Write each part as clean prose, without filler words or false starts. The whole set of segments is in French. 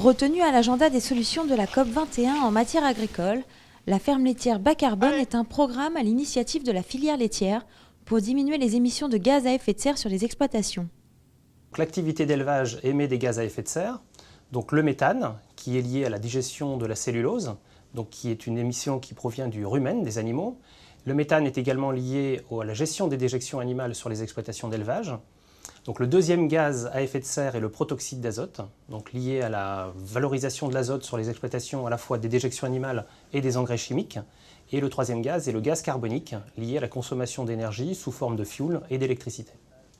Retenue à l'agenda des solutions de la COP 21 en matière agricole, la ferme laitière bas carbone est un programme à l'initiative de la filière laitière pour diminuer les émissions de gaz à effet de serre sur les exploitations. L'activité d'élevage émet des gaz à effet de serre, donc le méthane, qui est lié à la digestion de la cellulose, donc qui est une émission qui provient du rumen des animaux. Le méthane est également lié à la gestion des déjections animales sur les exploitations d'élevage. Donc le deuxième gaz à effet de serre est le protoxyde d'azote, donc lié à la valorisation de l'azote sur les exploitations à la fois des déjections animales et des engrais chimiques. Et le troisième gaz est le gaz carbonique, lié à la consommation d'énergie sous forme de fuel et d'électricité.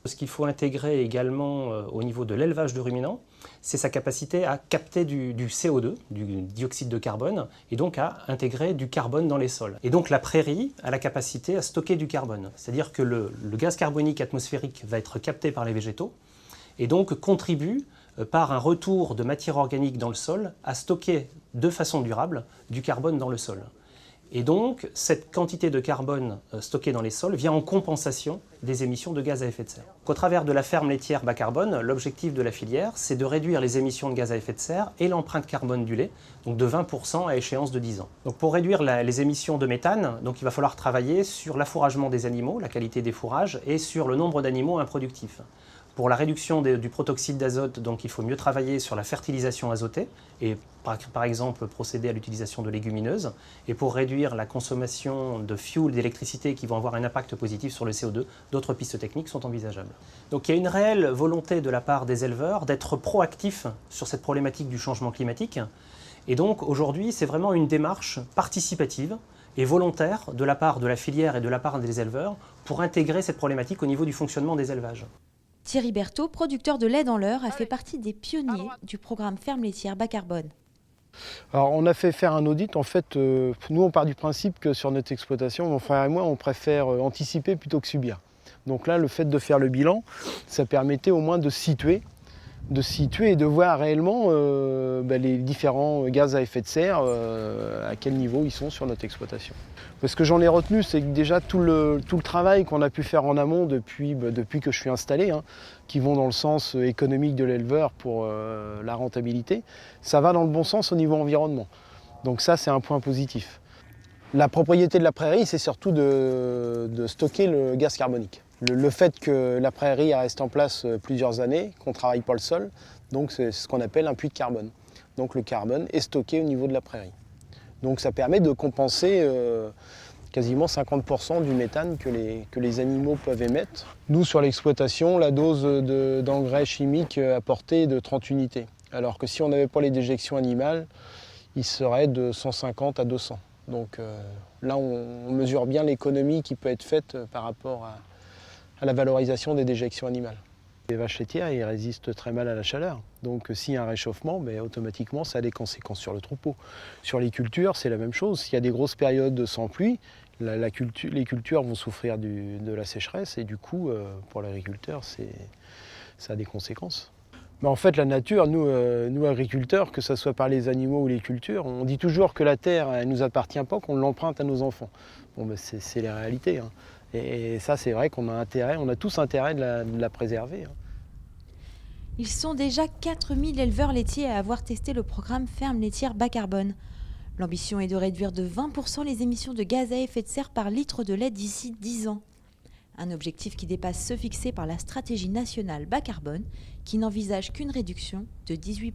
Ce qu'il faut intégrer également au niveau de l'élevage de ruminants, c'est sa capacité à capter du CO2, du dioxyde de carbone, et donc à intégrer du carbone dans les sols. Et donc la prairie a la capacité à stocker du carbone, c'est-à-dire que le gaz carbonique atmosphérique va être capté par les végétaux, et donc contribue par un retour de matière organique dans le sol à stocker de façon durable du carbone dans le sol. Et donc, cette quantité de carbone stockée dans les sols vient en compensation des émissions de gaz à effet de serre. Au travers de la ferme laitière bas carbone, l'objectif de la filière, c'est de réduire les émissions de gaz à effet de serre et l'empreinte carbone du lait, donc de 20% à échéance de 10 ans. Donc pour réduire les émissions de méthane, donc il va falloir travailler sur l'affouragement des animaux, la qualité des fourrages, et sur le nombre d'animaux improductifs. Pour la réduction du protoxyde d'azote, donc il faut mieux travailler sur la fertilisation azotée et par exemple procéder à l'utilisation de légumineuses. Et pour réduire la consommation de fuel, d'électricité qui vont avoir un impact positif sur le CO2, d'autres pistes techniques sont envisageables. Donc il y a une réelle volonté de la part des éleveurs d'être proactifs sur cette problématique du changement climatique. Et donc aujourd'hui, c'est vraiment une démarche participative et volontaire de la part de la filière et de la part des éleveurs pour intégrer cette problématique au niveau du fonctionnement des élevages. Thierry Berthaud, producteur de lait dans l'Eure, a fait partie des pionniers du programme ferme laitière bas carbone. Alors on a fait faire un audit, en fait, nous on part du principe que sur notre exploitation, mon frère et moi, on préfère anticiper plutôt que subir. Donc là, le fait de faire le bilan, ça permettait au moins de situer et de voir réellement les différents gaz à effet de serre, à quel niveau ils sont sur notre exploitation. Ce que j'en ai retenu, c'est que déjà tout le travail qu'on a pu faire en amont depuis que je suis installé, qui vont dans le sens économique de l'éleveur pour la rentabilité, ça va dans le bon sens au niveau environnement. Donc ça, c'est un point positif. La propriété de la prairie, c'est surtout de stocker le gaz carbonique. Le fait que la prairie reste en place plusieurs années, qu'on ne travaille pas le sol, donc c'est ce qu'on appelle un puits de carbone. Donc le carbone est stocké au niveau de la prairie. Donc ça permet de compenser quasiment 50% du méthane que les animaux peuvent émettre. Nous, sur l'exploitation, la dose d'engrais chimiques apportée est de 30 unités. Alors que si on n'avait pas les déjections animales, il serait de 150 à 200. Donc là, on mesure bien l'économie qui peut être faite par rapport à la valorisation des déjections animales. Les vaches laitières, ils résistent très mal à la chaleur. Donc s'il y a un réchauffement, automatiquement, ça a des conséquences sur le troupeau. Sur les cultures, c'est la même chose. S'il y a des grosses périodes sans pluie, les cultures vont souffrir de la sécheresse et du coup, pour l'agriculteur, ça a des conséquences. Mais en fait, la nature, nous agriculteurs, que ce soit par les animaux ou les cultures, on dit toujours que la terre ne nous appartient pas, qu'on l'emprunte à nos enfants. Bon, c'est la réalité. Et ça, c'est vrai qu'on a tous intérêt de la préserver. Ils sont déjà 4000 éleveurs laitiers à avoir testé le programme ferme laitière bas carbone. L'ambition est de réduire de 20% les émissions de gaz à effet de serre par litre de lait d'ici 10 ans. Un objectif qui dépasse ceux fixés par la stratégie nationale bas carbone, qui n'envisage qu'une réduction de 18%.